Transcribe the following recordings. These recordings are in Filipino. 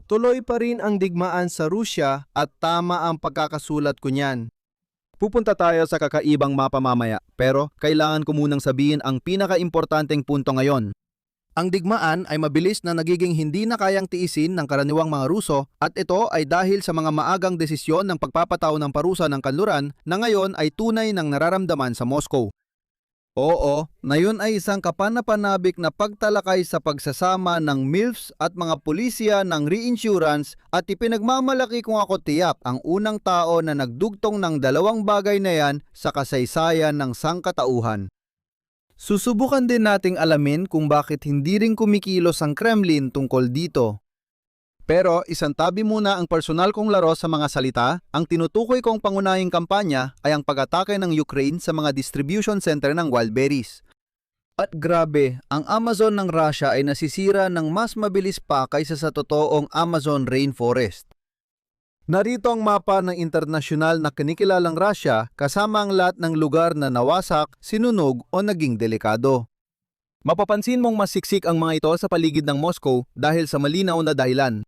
Tuloy pa rin ang digmaan sa Rusya at tama ang pagkakasulat ko niyan. Pupunta tayo sa kakaibang mapa mamaya, pero kailangan ko munang sabihin ang pinaka-importanteng punto ngayon. Ang digmaan ay mabilis na nagiging hindi na kayang tiisin ng karaniwang mga Ruso at ito ay dahil sa mga maagang desisyon ng pagpapataw ng parusa ng kanluran na ngayon ay tunay ng nararamdaman sa Moscow. Oo, na yun ay isang kapanapanabik na pagtalakay sa pagsasama ng MILFs at mga pulisya ng reinsurance at ipinagmamalaki kung ako tiyak ang unang tao na nagdugtong ng dalawang bagay na yan sa kasaysayan ng sangkatauhan. Susubukan din nating alamin kung bakit hindi rin kumikilos ang Kremlin tungkol dito. Pero isantabi muna ang personal kong laro sa mga salita, ang tinutukoy kong pangunahing kampanya ay ang pag-atake ng Ukraine sa mga distribution center ng wild berries. At grabe, ang Amazon ng Russia ay nasisira ng mas mabilis pa kaysa sa totoong Amazon rainforest. Narito ang mapa ng internasyonal na kinikilalang Russia kasama ang lahat ng lugar na nawasak, sinunog o naging delikado. Mapapansin mong mas siksik ang mga ito sa paligid ng Moscow dahil sa malinaw na dahilan.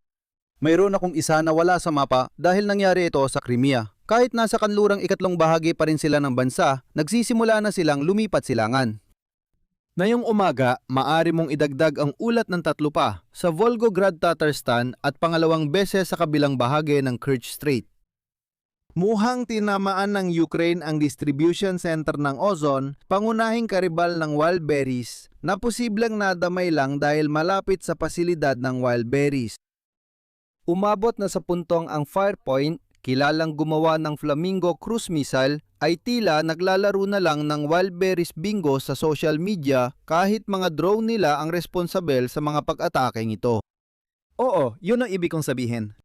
Mayroon akong isa na wala sa mapa dahil nangyari ito sa Crimea. Kahit nasa kanlurang ikatlong bahagi pa rin sila ng bansa, nagsisimula na silang lumipat silangan. Ngayong umaga, maaari mong idagdag ang ulat ng tatlo pa sa Volgograd Tatarstan at pangalawang beses sa kabilang bahagi ng Kerch Strait. Mukhang tinamaan ng Ukraine ang distribution center ng Ozon, pangunahing karibal ng wild berries, na posibleng nadamay lang dahil malapit sa pasilidad ng wild berries. Umabot na sa puntong ang Firepoint, kilalang gumawa ng Flamingo cruise missile, ay tila naglalaro na lang ng wild berries bingo sa social media kahit mga drone nila ang responsable sa mga pag-atakeng ito. Oo, yun ang ibig kong sabihin.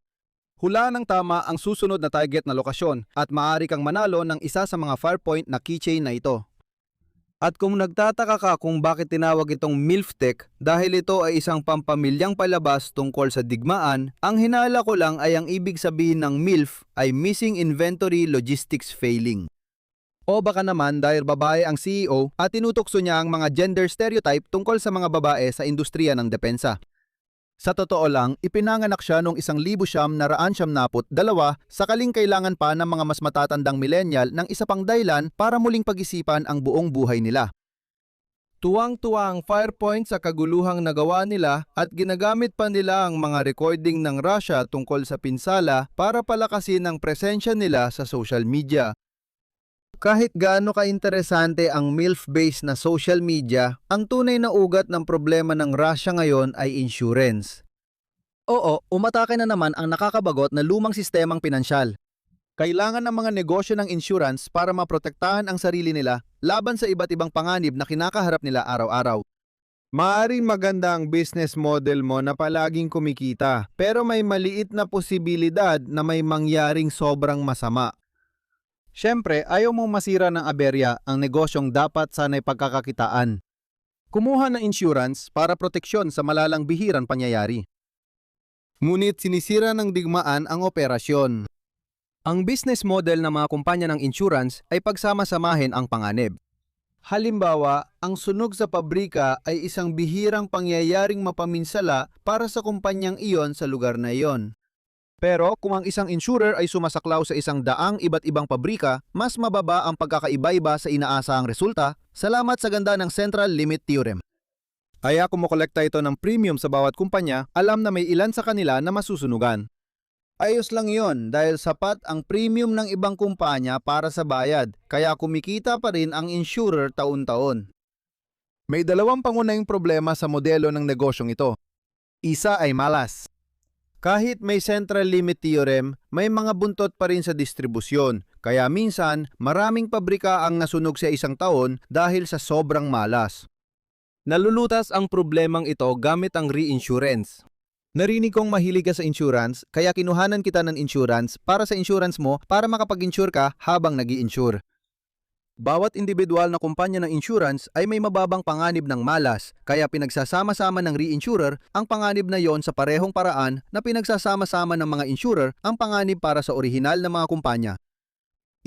Hula ng tama ang susunod na target na lokasyon at maaari kang manalo ng isa sa mga Firepoint na keychain na ito. At kung nagtataka ka kung bakit tinawag itong MILF Tech dahil ito ay isang pampamilyang palabas tungkol sa digmaan, ang hinala ko lang ay ang ibig sabihin ng MILF ay Missing Inventory Logistics Failing. O baka naman dahil babae ang CEO at tinutokso niya ang mga gender stereotype tungkol sa mga babae sa industriya ng depensa. Sa totoo lang, ipinanganak siya noong 1972 sakaling kailangan pa ng mga mas matatandang millennial ng isa pang dahilan para muling pag-isipan ang buong buhay nila. Tuwang-tuwa ang Firepoint sa kaguluhang nagawa nila at ginagamit pa nila ang mga recording ng Russia tungkol sa pinsala para palakasin ang presensya nila sa social media. Kahit gaano ka-interesante ang MILF-based na social media, ang tunay na ugat ng problema ng Russia ngayon ay insurance. Oo, umatake na naman ang nakakabagot na lumang sistemang pinansyal. Kailangan ng mga negosyo ng insurance para maprotektahan ang sarili nila laban sa iba't ibang panganib na kinakaharap nila araw-araw. Maaring maganda ang business model mo na palaging kumikita, pero may maliit na posibilidad na may mangyaring sobrang masama. Siyempre, ayaw mong masira ng aberya ang negosyong dapat sana'y pagkakakitaan. Kumuha ng insurance para proteksyon sa malalang bihirang pangyayari. Ngunit sinisira ng digmaan ang operasyon. Ang business model ng mga kumpanya ng insurance ay pagsama-samahin ang panganib. Halimbawa, ang sunog sa pabrika ay isang bihirang pangyayaring mapaminsala para sa kumpanyang iyon sa lugar na iyon. Pero kung ang isang insurer ay sumasaklaw sa isang daang iba't ibang pabrika, mas mababa ang pagkakaiba-iba sa inaasahang resulta salamat sa ganda ng Central Limit Theorem. Kaya kung mokolekta ito ng premium sa bawat kumpanya, alam na may ilan sa kanila na masusunugan. Ayos lang yon dahil sapat ang premium ng ibang kumpanya para sa bayad, kaya kumikita pa rin ang insurer taon-taon. May dalawang pangunahing problema sa modelo ng negosyong ito. Isa ay malas. Kahit may Central Limit Theorem, may mga buntot pa rin sa distribusyon, kaya minsan maraming pabrika ang nasunog sa isang taon dahil sa sobrang malas. Nalulutas ang problemang ito gamit ang reinsurance. Narinig kong mahilig ka sa insurance, kaya kinuhanan kita ng insurance para sa insurance mo para makapag-insure ka habang nag-i-insure. Bawat individual na kumpanya ng insurance ay may mababang panganib ng malas, kaya pinagsasama-sama ng reinsurer ang panganib na yon sa parehong paraan na pinagsasama-sama ng mga insurer ang panganib para sa orihinal na mga kumpanya.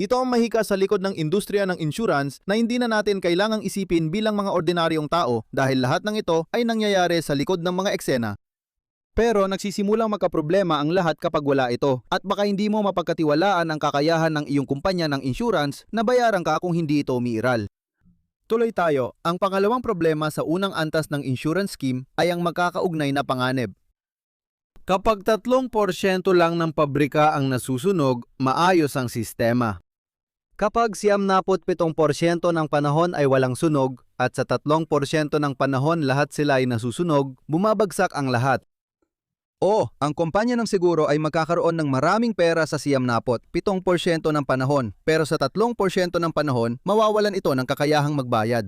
Ito ang mahika sa likod ng industriya ng insurance na hindi na natin kailangang isipin bilang mga ordinaryong tao dahil lahat ng ito ay nangyayari sa likod ng mga eksena. Pero nagsisimulang magkaproblema ang lahat kapag wala ito at baka hindi mo mapagkatiwalaan ang kakayahan ng iyong kumpanya ng insurance na bayaran ka kung hindi ito umiiral. Tuloy tayo, ang pangalawang problema sa unang antas ng insurance scheme ay ang magkakaugnay na panganib. Kapag 3% lang ng pabrika ang nasusunog, maayos ang sistema. Kapag 97% ng panahon ay walang sunog at sa 3% ng panahon lahat sila ay nasusunog, bumabagsak ang lahat. O, ang kumpanya ng seguro ay magkakaroon ng maraming pera sa 97% ng panahon, pero sa 3% ng panahon, mawawalan ito ng kakayahang magbayad.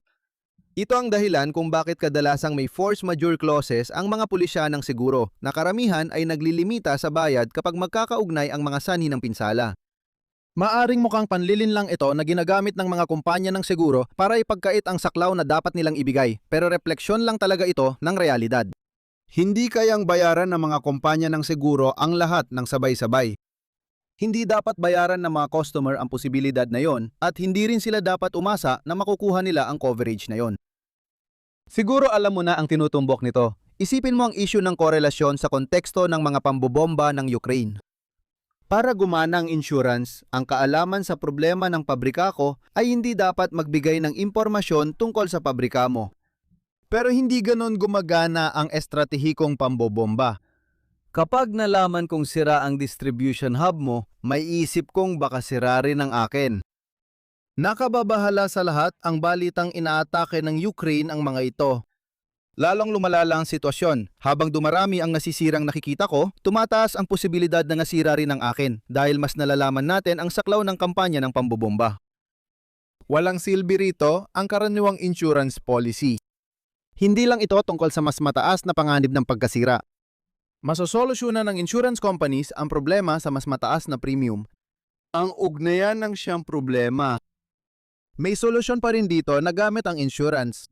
Ito ang dahilan kung bakit kadalasang may force majeure clauses ang mga pulisya ng seguro, na karamihan ay naglilimita sa bayad kapag magkakaugnay ang mga sanhi ng pinsala. Maaring mukhang panlilin lang ito na ginagamit ng mga kumpanya ng seguro para ipagkait ang saklaw na dapat nilang ibigay, pero refleksyon lang talaga ito ng realidad. Hindi kayang bayaran ng mga kumpanya ng seguro ang lahat ng sabay-sabay. Hindi dapat bayaran ng mga customer ang posibilidad na yon at hindi rin sila dapat umasa na makukuha nila ang coverage na yon. Siguro alam mo na ang tinutumbok nito. Isipin mo ang issue ng korelasyon sa konteksto ng mga pambobomba ng Ukraine. Para gumana ang insurance, ang kaalaman sa problema ng pabrika ko ay hindi dapat magbigay ng impormasyon tungkol sa pabrika mo. Pero hindi ganon gumagana ang estratehikong pambobomba. Kapag nalaman kong sira ang distribution hub mo, may isip kong baka sira rin ang akin. Nakababahala sa lahat ang balitang inaatake ng Ukraine ang mga ito. Lalong lumalala ang sitwasyon. Habang dumarami ang nasisirang nakikita ko, tumataas ang posibilidad na nasira rin ang akin dahil mas nalalaman natin ang saklaw ng kampanya ng pambobomba. Walang silbi rito ang karaniwang insurance policy. Hindi lang ito tungkol sa mas mataas na panganib ng pagkasira. Masosolusyonan ng insurance companies ang problema sa mas mataas na premium. Ang ugnayan ng siyang problema. May solusyon pa rin dito na gamit ang insurance.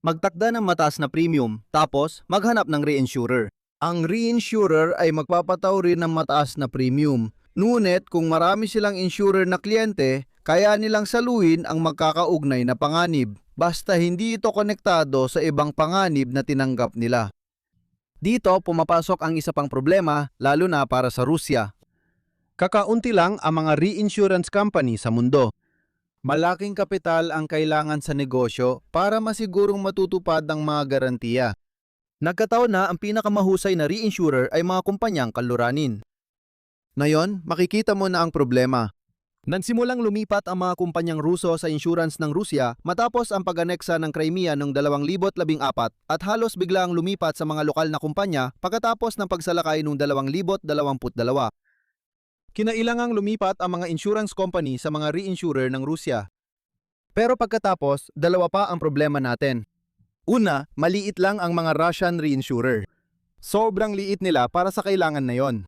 Magtakda ng mataas na premium, tapos maghanap ng reinsurer. Ang reinsurer ay magpapataw rin ng mataas na premium. Ngunit kung marami silang insurer na kliyente, kaya nilang saluhin ang magkakaugnay na panganib. Basta hindi ito konektado sa ibang panganib na tinanggap nila. Dito pumapasok ang isa pang problema, lalo na para sa Rusya. Kakaunti lang ang mga reinsurance company sa mundo. Malaking kapital ang kailangan sa negosyo para masigurong matutupad ang mga garantiya. Nagkataon na ang pinakamahusay na reinsurer ay mga kumpanyang kanluranin. Ngayon, makikita mo na ang problema. Nagsimulang lumipat ang mga kumpanyang Ruso sa insurance ng Rusya matapos ang pag-aneksa ng Crimea noong 2014 at halos biglang lumipat sa mga lokal na kumpanya pagkatapos ng pagsalakay noong 2022. Kinailangang lumipat ang mga insurance company sa mga reinsurer ng Rusya. Pero pagkatapos, dalawa pa ang problema natin. Una, maliit lang ang mga Russian reinsurer. Sobrang liit nila para sa kailangan na yon.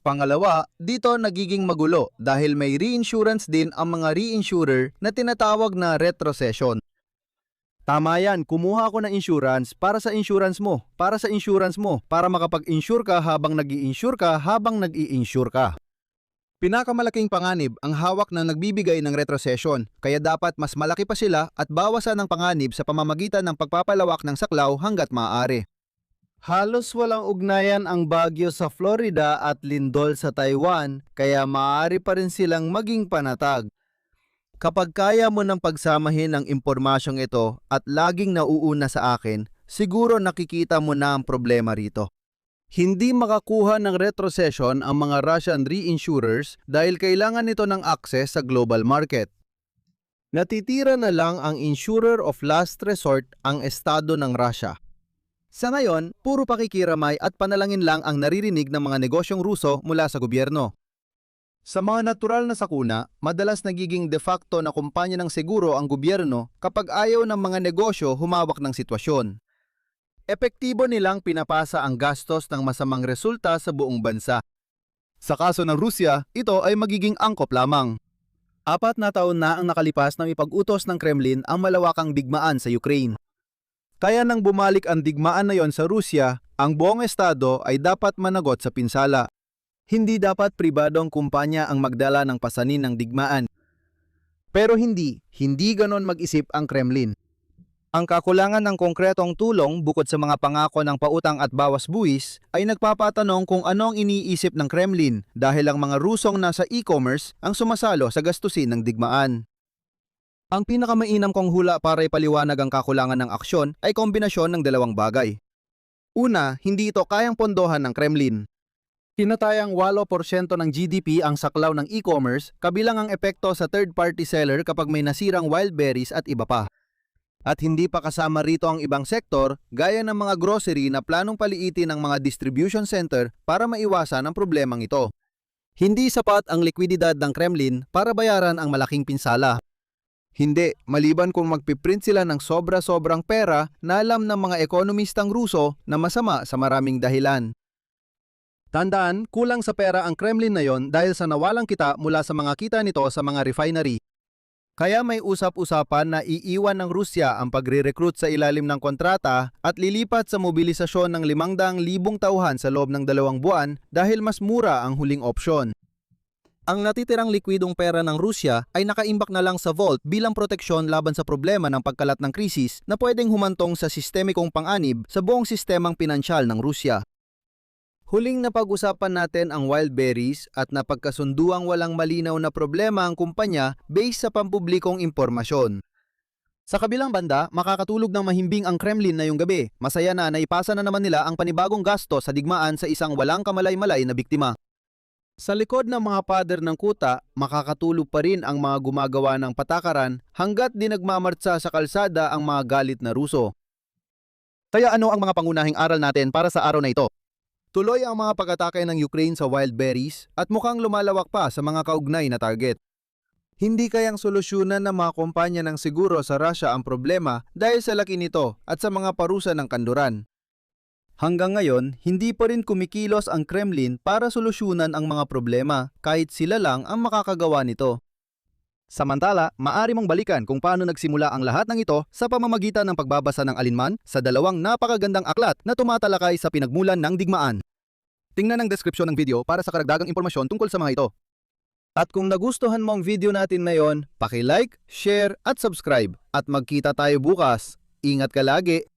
Pangalawa, dito nagiging magulo dahil may reinsurance din ang mga reinsurer na tinatawag na retrocession. Tama yan, kumuha ako ng insurance para sa insurance mo, para makapag-insure ka habang nag-i-insure ka habang nag-i-insure ka. Pinakamalaking panganib ang hawak na nagbibigay ng retrocession, kaya dapat mas malaki pa sila at bawasan ang panganib sa pamamagitan ng pagpapalawak ng saklaw hanggat maaari. Halos walang ugnayan ang bagyo sa Florida at lindol sa Taiwan, kaya maaari pa rin silang maging panatag. Kapag kaya mo nang pagsamahin ang impormasyong ito at laging nauuna sa akin, siguro nakikita mo na ang problema rito. Hindi makakuha ng retrocession ang mga Russian reinsurers dahil kailangan nito ng access sa global market. Natitira na lang ang insurer of last resort, ang estado ng Russia. Sa ngayon, puro pakikiramay at panalangin lang ang naririnig ng mga negosyong Ruso mula sa gobyerno. Sa mga natural na sakuna, madalas nagiging de facto na kumpanya ng seguro ang gobyerno kapag ayaw ng mga negosyo humawak ng sitwasyon. Epektibo nilang pinapasa ang gastos ng masamang resulta sa buong bansa. Sa kaso ng Rusya, ito ay magiging angkop lamang. 4 na taon na ang nakalipas na ipag-utos ng Kremlin ang malawakang digmaan sa Ukraine. Kaya nang bumalik ang digmaan na yon sa Rusya, ang buong estado ay dapat managot sa pinsala. Hindi dapat pribadong kumpanya ang magdala ng pasanin ng digmaan. Pero hindi ganon mag-isip ang Kremlin. Ang kakulangan ng konkretong tulong bukod sa mga pangako ng pautang at bawas buwis ay nagpapatanong kung ano ang iniisip ng Kremlin dahil ang mga Rusong nasa e-commerce ang sumasalo sa gastusin ng digmaan. Ang pinakamainam kong hula para ipaliwanag ang kakulangan ng aksyon ay kombinasyon ng dalawang bagay. Una, hindi ito kayang pondohan ng Kremlin. Tinatayang 8% ng GDP ang saklaw ng e-commerce kabilang ang epekto sa third-party seller kapag may nasirang wild berries at iba pa. At hindi pa kasama rito ang ibang sektor gaya ng mga grocery na planong paliitin ng mga distribution center para maiwasan ang problemang ito. Hindi sapat ang likwididad ng Kremlin para bayaran ang malaking pinsala. Hindi, maliban kung magpiprint sila ng sobra-sobrang pera na alam ng mga ekonomistang Ruso na masama sa maraming dahilan. Tandaan, kulang sa pera ang Kremlin na yon dahil sa nawalang kita mula sa mga kita nito sa mga refinery. Kaya may usap-usapan na iiwan ng Rusya ang pagre-recruit sa ilalim ng kontrata at lilipat sa mobilisasyon ng 500,000 tauhan sa loob ng 2 buwan dahil mas mura ang huling opsyon. Ang natitirang likwidong pera ng Rusya ay nakaimbak na lang sa vault bilang proteksyon laban sa problema ng pagkalat ng krisis na pwedeng humantong sa sistemikong pang-anib sa buong sistemang pinansyal ng Rusya. Huling napag-usapan natin ang wild berries at napagkasunduang walang malinaw na problema ang kumpanya based sa pampublikong impormasyon. Sa kabilang banda, makakatulog ng mahimbing ang Kremlin na yung gabi. Masaya na naipasa na naman nila ang panibagong gasto sa digmaan sa isang walang kamalay-malay na biktima. Sa likod ng mga pader ng kuta, makakatulog pa rin ang mga gumagawa ng patakaran hanggat di nagmamartsa sa kalsada ang mga galit na Ruso. Kaya ano ang mga pangunahing aral natin para sa araw na ito? Tuloy ang mga pag-atake ng Ukraine sa wild berries at mukhang lumalawak pa sa mga kaugnay na target. Hindi kayang solusyonan ng mga kumpanya ng siguro sa Russia ang problema dahil sa laki nito at sa mga parusa ng kanluran. Hanggang ngayon, hindi pa rin kumikilos ang Kremlin para solusyonan ang mga problema kahit sila lang ang makakagawa nito. Samantala, maari mong balikan kung paano nagsimula ang lahat ng ito sa pamamagitan ng pagbabasa ng alinman sa 2 napakagandang aklat na tumatalakay sa pinagmulan ng digmaan. Tingnan ang deskripsyon ng video para sa karagdagang impormasyon tungkol sa mga ito. At kung nagustuhan mo ang video natin ngayon, paki-like, share at subscribe at magkita tayo bukas. Ingat ka lagi!